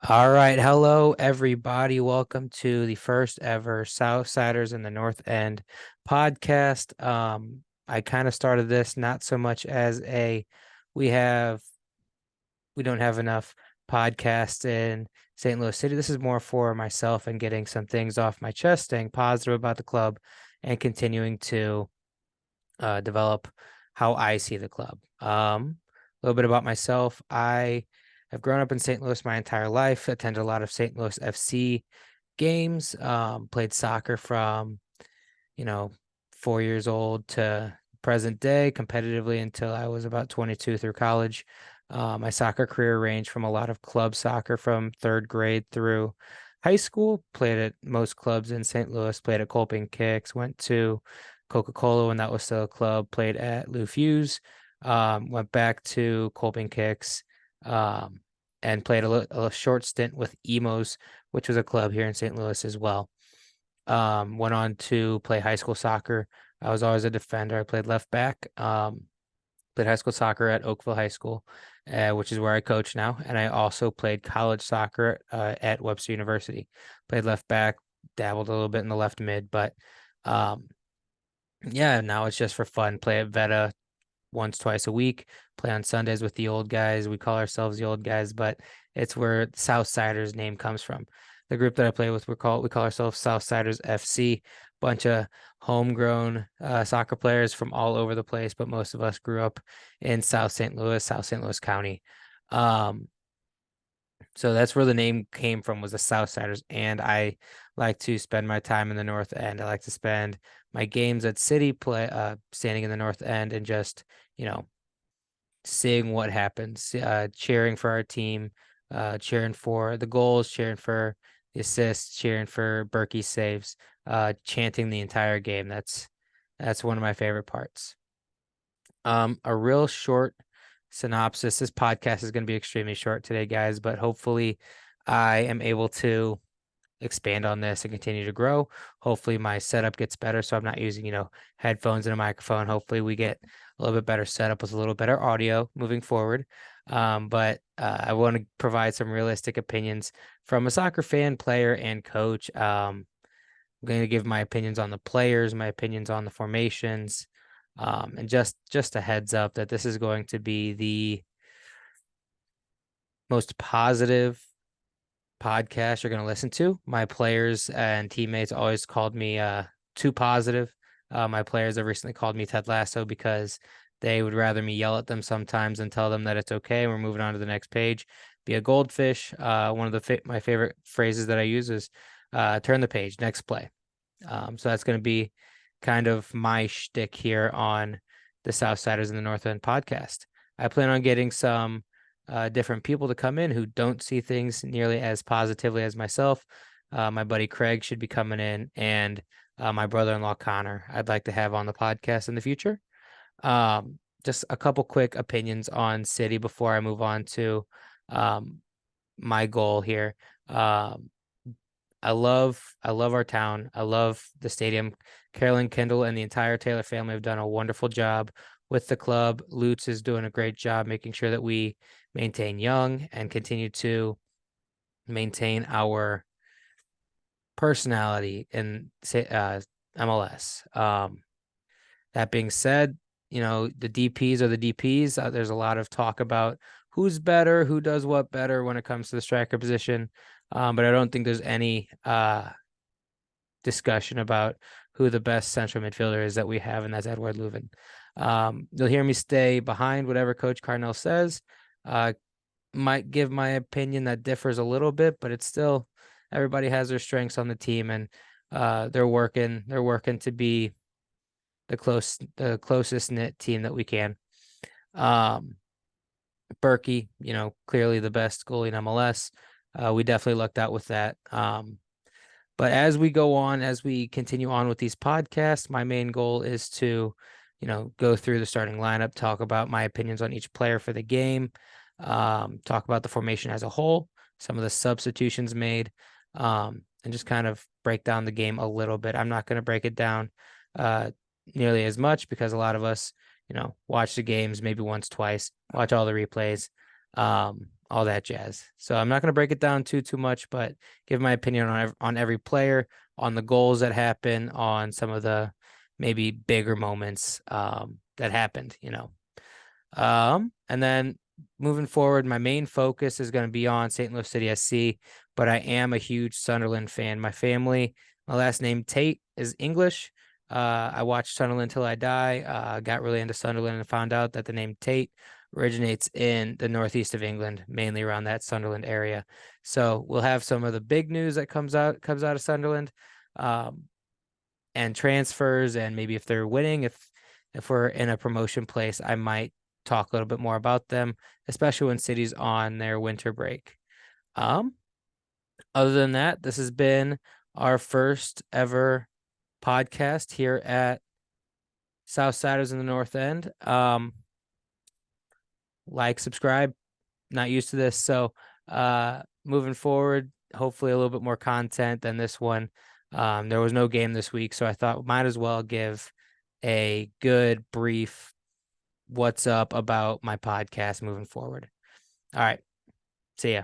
All right. Hello, everybody. Welcome to the first ever Southsiders in the North End podcast. I kind of started this not so much as we have, we don't have enough podcasts in St. Louis City. This is more for myself and getting some things off my chest, staying positive about the club and continuing to develop how I see the club. A little bit about myself. I have grown up in St. Louis my entire life, attended a lot of St. Louis FC games, played soccer from, you know, 4 years old to present day competitively until I was about 22 through college. My soccer career ranged from a lot of club soccer from third grade through high school, played at most clubs in St. Louis, played at Colping Kicks, went to Coca-Cola when that was still a club, played at Lou Fuse, went back to Colping Kicks, um, and played a short stint with Emos, which was a club here in St. Louis as well. Went on to play high school soccer. I was always a defender. I played left back. Played high school soccer at Oakville High School, which is where I coach now. And I also played college soccer at Webster University. Played left back, dabbled a little bit in the left mid, but um, yeah, now it's just for fun. Play at Veta once, twice a week. Play on Sundays with the old guys. We call ourselves the old guys, but it's where Southsiders name comes from. The group that I play with, we call ourselves Southsiders FC. Bunch of homegrown soccer players from all over the place, but most of us grew up in South St. Louis County. Um, so that's where the name came from, was the Southsiders. And I like to spend my time in the North End. I like to spend my games at City standing in the North End and just, you know, seeing what happens, cheering for our team, cheering for the goals, cheering for the assists, cheering for Berkey's saves, chanting the entire game. That's one of my favorite parts. A real short synopsis. This podcast is going to be extremely short today, guys, but hopefully I am able to expand on this and continue to grow. Hopefully my setup gets better so I'm not using, headphones and a microphone. Hopefully we get a little bit better setup with a little better audio moving forward. But I want to provide some realistic opinions from a soccer fan, player, and coach. I'm going to give my opinions on the players, my opinions on the formations, and just a heads up that this is going to be the most positive podcast you're going to listen to. My players and teammates always called me too positive. My players have recently called me Ted Lasso because they would rather me yell at them sometimes and tell them that it's okay. We're moving on to the next page. Be a goldfish. One of my favorite phrases that I use is turn the page, next play. So that's going to be kind of my shtick here on the Southsiders in the North End podcast. I plan on getting some different people to come in who don't see things nearly as positively as myself. My buddy Craig should be coming in, and my brother-in-law Connor, I'd like to have on the podcast in the future. Just a couple quick opinions on City before I move on to um, my goal here. Um, I love our town. I love the stadium. Carolyn Kendall and the entire Taylor family have done a wonderful job with the club. Lutz is doing a great job making sure that we maintain young and continue to maintain our personality in MLS. That being said, the DPs are the DPs. There's a lot of talk about who's better, who does what better when it comes to the striker position. But I don't think there's any discussion about who the best central midfielder is that we have, and that's Edward Leuven. You'll hear me stay behind whatever Coach Carnell says. Uh, might give my opinion that differs a little bit, but it's still, everybody has their strengths on the team, and they're working to be the closest knit team that we can. Um, Berkey, clearly the best goalie in MLS. We definitely lucked out with that. But as we go on, as we continue on with these podcasts, my main goal is to, go through the starting lineup, talk about my opinions on each player for the game, talk about the formation as a whole, some of the substitutions made, and just kind of break down the game a little bit. I'm not going to break it down nearly as much because a lot of us, watch the games maybe once, twice, watch all the replays. all that jazz. So I'm not going to break it down too much, but give my opinion on every player, on the goals that happen, on some of the maybe bigger moments that happened, you know. And then moving forward, my main focus is going to be on St. Louis City SC, but I am a huge Sunderland fan. My last name Tate is English. I watched Sunderland till I die. Got really into Sunderland and found out that the name Tate originates in the northeast of England, mainly around that Sunderland area. So we'll have some of the big news that comes out of Sunderland, um, and transfers, and maybe if they're winning, if we're in a promotion place, I might talk a little bit more about them, especially when City's on their winter break. Um, Other than that, this has been our first ever podcast here at Southsiders in the North End. Like, subscribe, not used to this. So moving forward, hopefully a little bit more content than this one. There was no game this week, so I thought might as well give a good brief what's up about my podcast moving forward. All right. See ya.